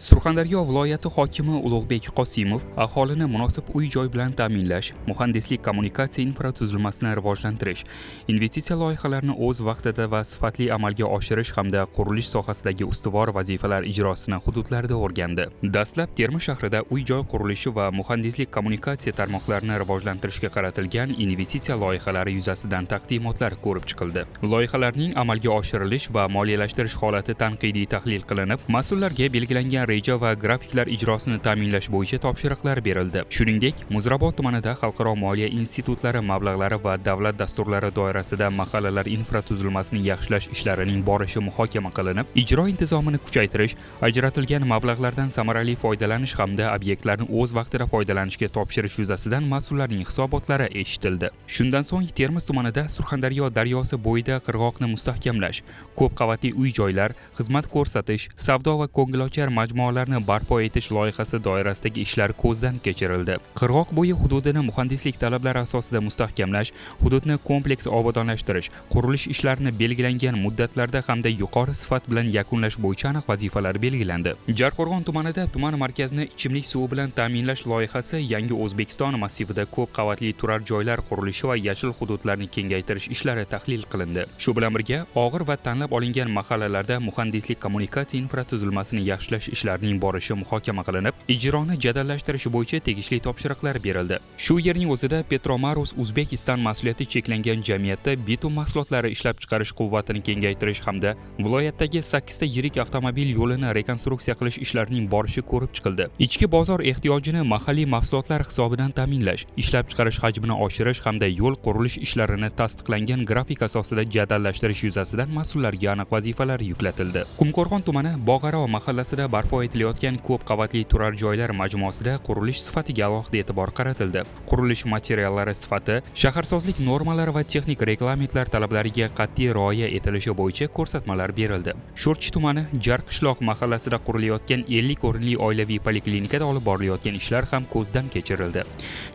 Surxondaryo viloyati hokimi Ulug'bek Qosimov aholini munosib uy-joy bilan ta'minlash, muhandislik kommunikatsiya infratuzilmasini rivojlantirish, investitsiya loyihalarini o'z vaqtida va sifatli amalga oshirish hamda qurilish sohasidagi ustuvor vazifalar ijrosini hududlarda o'rgandi. Dastlab Termiz shahrida uy-joy qurilishi va muhandislik kommunikatsiya tarmoqlarini rivojlantirishga qaratilgan investitsiya loyihalari yuzasidan taqdimotlar ko'rib chiqildi. Loyihalarning amalga oshirilish va moliyalashtirish holati tanqidiy tahlil qilinib, mas'ullarga belgilangan reja va grafiklar ijrosini ta'minlash bo'yicha topshiriqlar berildi. Shuningdek, Muzrabot tumanida xalqaro moliya institutlari mablag'lari va davlat dasturlari doirasida mahallalar infratuzilmasini yaxshilash ishlarining borishi muhokama qilinib, ijro intizomini kuchaytirish, ajratilgan mablag'lardan samarali foydalanish hamda obyektlarni o'z vaqtida foydalanishga topshirish yuzasidan mas'ullarning hisobotlari eshitildi. Shundan so'ng Termiz tumanida Surxondaryo daryosi bo'yida qirg'oqni mustahkamlash, ko'p qavatli uy-joylar, xizmat ko'rsatish, savdo va ko'ngilochar majmualarni barpo etish loyihasi doirasidagi ishlar ko'zdan kechirildi. Qirg'oq bo'yi hududini muhandislik talablari asosida mustahkamlash, hududni kompleks obodonlashtirish, qurilish ishlarini belgilangan muddatlarda hamda yuqori sifat bilan yakunlash bo'yicha aniq vazifalar belgilandi. Jarqo'rg'on tumanida tuman markazini ichimlik suvi bilan ta'minlash loyihasi Yangi O'zbekiston massivida ko'p qavatli turar joylar qurilishi va yashil hududlarni kengaytirish ishlari tahlil qilindi. Shu bilan birga, og'ir va tanlab olingan mahallalarda muhandislik kommunikatsiya infratuzilmasini yaxshilash ishlarining borishi muhokama qilinib, ijroni jadallashtirish bo'yicha tegishli topshiriqlar berildi. Shu yerning o'zida Petromarus Uzbekistan mas'uliyati cheklangan jamiyatda bitum mahsulotlari ishlab chiqarish quvvatini kengaytirish hamda viloyatdagi 8 ta yirik avtomobil yo'lini rekonstruksiya qilish ishlarining borishi ko'rib chiqildi. Ichki bozor ehtiyojini mahalliy mahsulotlar hisobidan ta'minlash, ishlab chiqarish hajmini oshirish hamda yo'l qurilish ishlarini tasdiqlangan grafik asosida jadallashtirish yuzasidan mas'ullarga aniq vazifalar yuklatildi. Qumqo'rg'on tumani Bog'aro mahallasida barpo etilayotgan ko'p qavatli turar joylar majmuasida qurilish sifatiga alohida e'tibor qaratildi. Qurilish materiallari sifati, shaharsozlik normalari va texnik reglamentlar talablariga qat'iy rioya etilishi bo'yicha ko'rsatmalar berildi. Sho'rchi tumani Jarqishloq mahallasida qurilayotgan 50 o'rinli oilaviy poliklinikada olib borilayotgan ishlar ham ko'zdan kechirildi.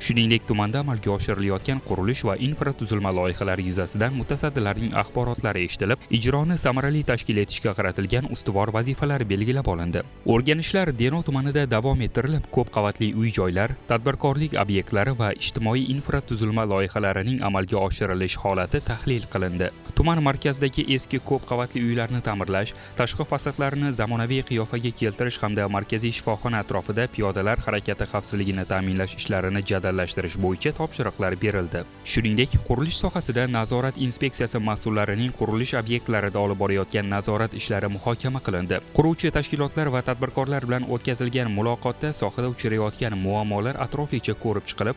Shuningdek, tumanda amalga oshirilayotgan qurilish va infratuzilma loyihalari yuzasidan mutasaddilarning axborotlari eshitilib, ijroni samarali tashkil etishga qaratilgan ustuvor vazifalar belgilab olindi. O'rganishlar Denov tumanida davom ettirilib, ko'p qavatli uy-joylar, tadbirkorlik obyektlari va ijtimoiy infratuzilma loyihalarining amalga oshirilish holati tahlil qilindi. Tuman markazidagi eski ko'p qavatli uylarni ta'mirlash, tashqi fasadlarini zamonaviy qiyofaga keltirish hamda markaziy shifoxona atrofida piyodalar harakati xavfsizligini ta'minlash ishlarini jadallashtirish bo'yicha topshiriqlar berildi. Shuningdek, qurilish sohasida nazorat inspeksiyasi mas'ullarining qurilish obyektlarida olib borayotgan nazorat ishlari muhokama qilindi. Quruvchi tashkilotlar va tadbirkorlar bilan o'tkazilgan muloqotda sohada uchrayotgan muammolar atroflicha ko'rib chiqilib,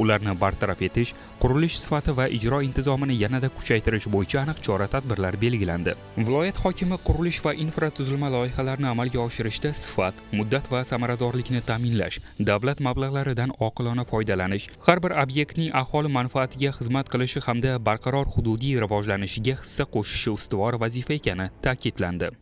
ularni bartaraf etish, qurilish sifati va ijro intizomini yanada kuchaytirish bo'yicha aniq chora-tadbirlar belgilandi. Viloyat hokimi qurilish va infratuzilma loyihalarini amalga oshirishda sifat, muddat va samaradorlikni ta'minlash, davlat mablag'laridan oqilona foydalanish, har bir obyektning aholi manfaatiga xizmat qilishi hamda barqaror hududiy rivojlanishiga hissa qo'shishi ustuvor vazifa ekani ta'kidlandi.